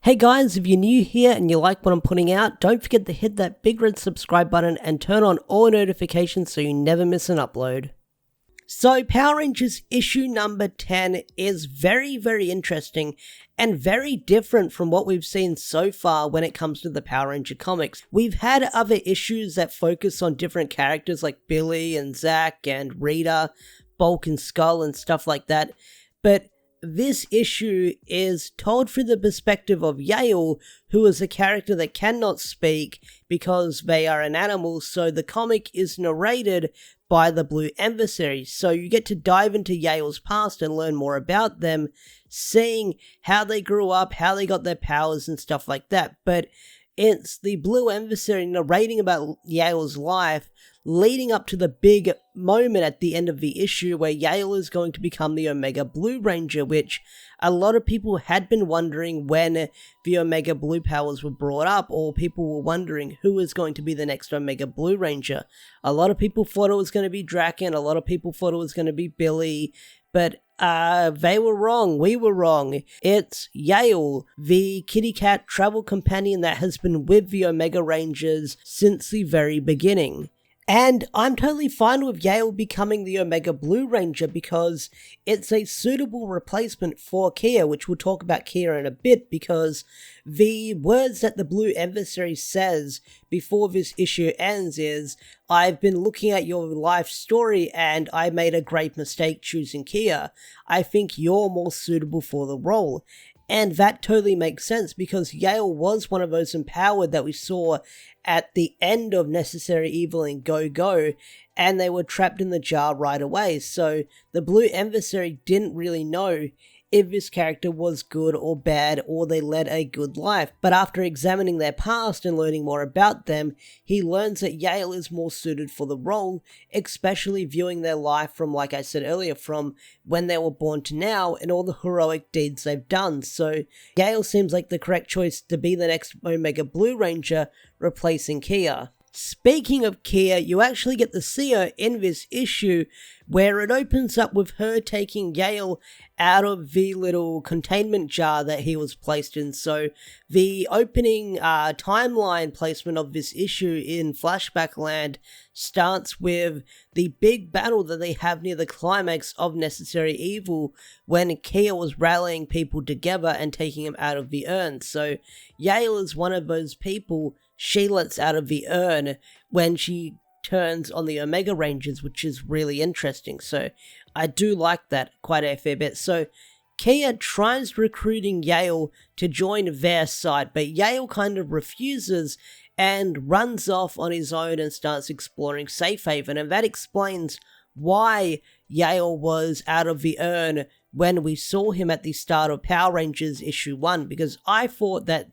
Hey guys, if you're new here and you like what I'm putting out, don't forget to hit that big red subscribe button and turn on all notifications so you never miss an upload. So Power Rangers issue number 10 is very interesting and very different from what we've seen so far when it comes to the Power Ranger comics. We've had other issues that focus on different characters like Billy and Zach and Rita, Bulk and Skull and stuff like that, but this issue is told through the perspective of Yale, who is a character that cannot speak because they are an animal, so the comic is narrated by the Blue Emissary. So you get to dive into Yale's past and learn more about them, seeing how they grew up, how they got their powers and stuff like that. But it's the Blue Emissary narrating about Yale's life, leading up to the big moment at the end of the issue where Yale is going to become the Omega Blue Ranger, which a lot of people had been wondering when the Omega Blue powers were brought up, or people were wondering who is going to be the next Omega Blue Ranger. A lot of people thought it was going to be Draken, a lot of people thought it was going to be Billy, but they were wrong, we were wrong. It's Yale, the kitty cat travel companion that has been with the Omega Rangers since the very beginning. And I'm totally fine with Yale becoming the Omega Blue Ranger because it's a suitable replacement for Kia, which we'll talk about Kia in a bit, because the words that the Blue Emissary says before this issue ends is, "I've been looking at your life story and I made a great mistake choosing Kia. I think you're more suitable for the role." And that totally makes sense because Yale was one of those empowered that we saw at the end of Necessary Evil and Go Go, and they were trapped in the jar right away. So the Blue Emissary didn't really know if this character was good or bad, or they led a good life. But after examining their past and learning more about them, he learns that Yale is more suited for the role, especially viewing their life from, like I said earlier, from when they were born to now and all the heroic deeds they've done. So Yale seems like the correct choice to be the next Omega Blue Ranger, replacing Kia. Speaking of Kia, you actually get to see her in this issue where it opens up with her taking Yale out of the little containment jar that he was placed in. So the opening timeline placement of this issue in Flashback Land starts with the big battle that they have near the climax of Necessary Evil when Kia was rallying people together and taking him out of the urn. So Yale is one of those people she lets out of the urn when she turns on the Omega Rangers, which is really interesting. So I do like that quite a fair bit. So Kia tries recruiting Yale to join their side, but Yale kind of refuses and runs off on his own and starts exploring Safe Haven, and that explains why Yale was out of the urn when we saw him at the start of Power Rangers issue 1, because I thought that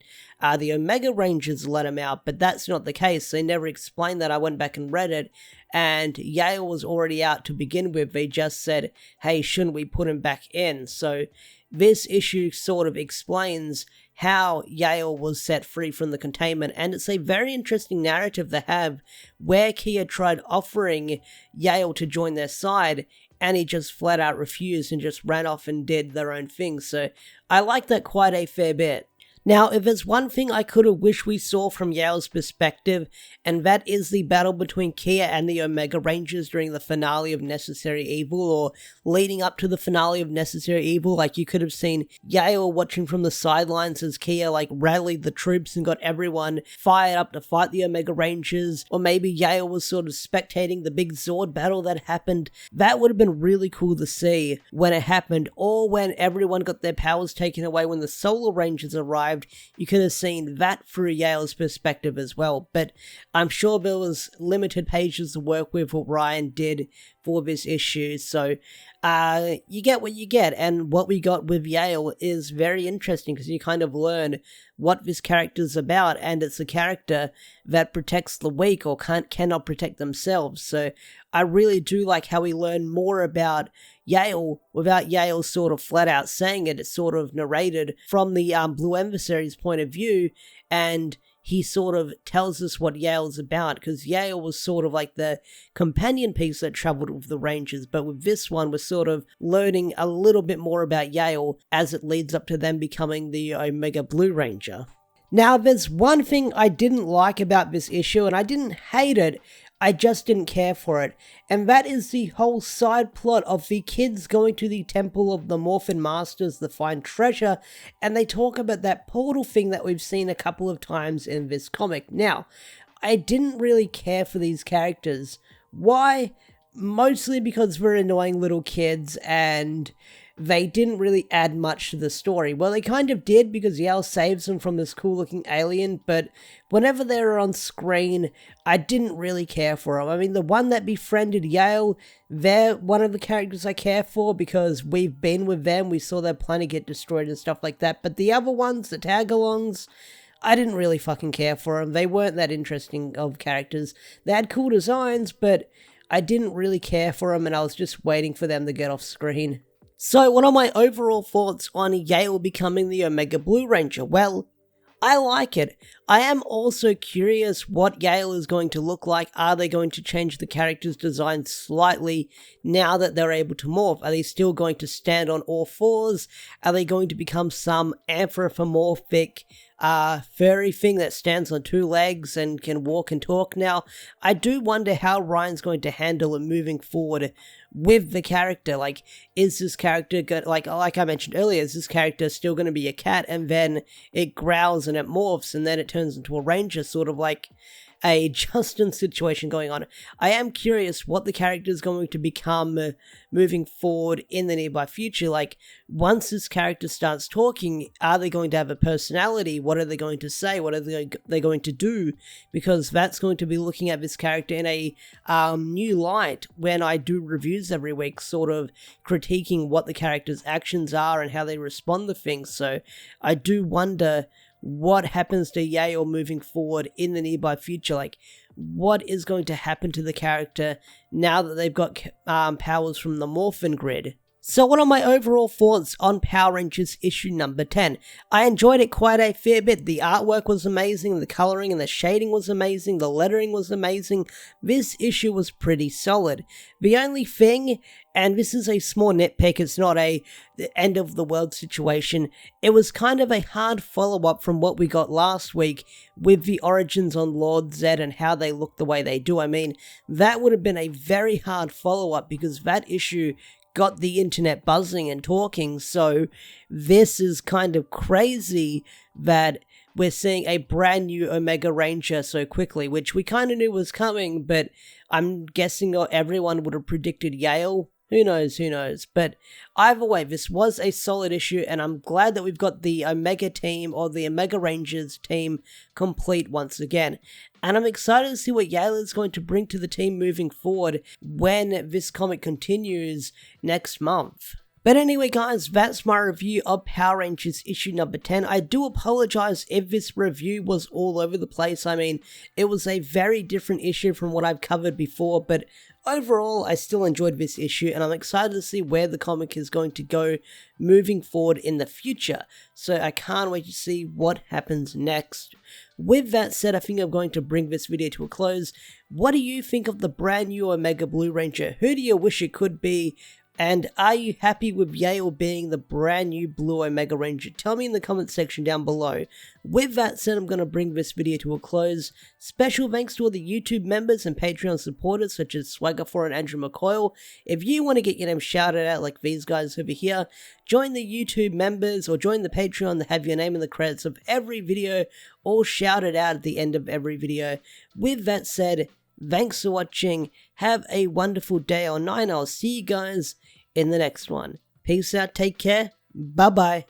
the Omega Rangers let him out, but that's not the case. They never explained that. I went back and read it, and Yale was already out to begin with. They just said, hey, shouldn't we put him back in? So this issue sort of explains how Yale was set free from the containment, and it's a very interesting narrative to have where Kia tried offering Yale to join their side, and he just flat out refused and just ran off and did their own thing. So I like that quite a fair bit. Now, if there's one thing I could have wished we saw from Yale's perspective, and that is the battle between Kia and the Omega Rangers during the finale of Necessary Evil, or leading up to the finale of Necessary Evil, like you could have seen Yale watching from the sidelines as Kia rallied the troops and got everyone fired up to fight the Omega Rangers, or maybe Yale was sort of spectating the big Zord battle that happened. That would have been really cool to see when it happened, or when everyone got their powers taken away when the Solar Rangers arrived. You could have seen that through Yale's perspective as well, but I'm sure there was limited pages to work with what Ryan did for this issue, so you get what you get, and what we got with Yale is very interesting because you kind of learn what this character's about, and it's a character that protects the weak or cannot protect themselves. So I really do like how we learn more about Yale without Yale sort of flat out saying it. It's sort of narrated from the Blue Emissary's point of view, and he sort of tells us what Yale's about, because Yale was sort of like the companion piece that traveled with the Rangers, but with this one, we're sort of learning a little bit more about Yale as it leads up to them becoming the Omega Blue Ranger. Now, there's one thing I didn't like about this issue, and I didn't hate it, I just didn't care for it, and that is the whole side plot of the kids going to the Temple of the Morphin Masters to find treasure, and they talk about that portal thing that we've seen a couple of times in this comic. Now, I didn't really care for these characters. Why? Mostly because they're annoying little kids, and they didn't really add much to the story. Well, they kind of did, because Yale saves them from this cool-looking alien, but whenever they were on screen, I didn't really care for them. I mean, the one that befriended Yale, they're one of the characters I care for, because we've been with them, we saw their planet get destroyed and stuff like that, but the other ones, the tag-alongs, I didn't really fucking care for them. They weren't that interesting of characters. They had cool designs, but I didn't really care for them, and I was just waiting for them to get off screen. So, what are my overall thoughts on Yale becoming the Omega Blue Ranger? Well, I like it. I am also curious what Yale is going to look like. Are they going to change the character's design slightly now that they're able to morph? Are they still going to stand on all fours? Are they going to become some anthropomorphic furry thing that stands on two legs and can walk and talk? Now, I do wonder how Ryan's going to handle it moving forward with the character. Like, is this character like I mentioned earlier, is this character still going to be a cat, and then it growls and it morphs and then it turns into a ranger, sort of like a Justin situation going on? I am curious what the character is going to become moving forward in the nearby future. Like, once this character starts talking, are they going to have a personality? What are they going to say? What are they going to do? Because that's going to be looking at this character in a new light when I do reviews every week, sort of critiquing what the character's actions are and how they respond to things. So I do wonder what happens to Yale moving forward in the nearby future. Like, what is going to happen to the character now that they've got powers from the Morphin Grid? So what are my overall thoughts on Power Rangers issue number 10? I enjoyed it quite a fair bit. The artwork was amazing, the coloring and the shading was amazing, the lettering was amazing. This issue was pretty solid. The only thing, and this is a small nitpick, it's not the end of the world situation, it was kind of a hard follow-up from what we got last week with the origins on Lord Zed and how they look the way they do. I mean, that would have been a very hard follow-up, because that issue got the internet buzzing and talking. So this is kind of crazy that we're seeing a brand new Omega Ranger so quickly, which we kind of knew was coming, but I'm guessing everyone would have predicted Yale. Who knows? But either way, this was a solid issue, and I'm glad that we've got the Omega team, or the Omega Rangers team, complete once again. And I'm excited to see what Yale is going to bring to the team moving forward when this comic continues next month. But anyway, guys, that's my review of Power Rangers issue number 10. I do apologize if this review was all over the place. I mean, it was a very different issue from what I've covered before, but overall, I still enjoyed this issue, and I'm excited to see where the comic is going to go moving forward in the future. So I can't wait to see what happens next. With that said, I think I'm going to bring this video to a close. What do you think of the brand new Omega Blue Ranger? Who do you wish it could be? And are you happy with Yale being the brand new Blue Omega Ranger? Tell me in the comment section down below. With that said, I'm going to bring this video to a close. Special thanks to all the YouTube members and Patreon supporters such as Swagger4 and Andrew McCoyle. If you want to get your name shouted out like these guys over here, join the YouTube members or join the Patreon to have your name in the credits of every video, all shouted out at the end of every video. With that said, thanks for watching. Have a wonderful day or night. I'll see you guys in the next one. Peace out. Take care. Bye-bye.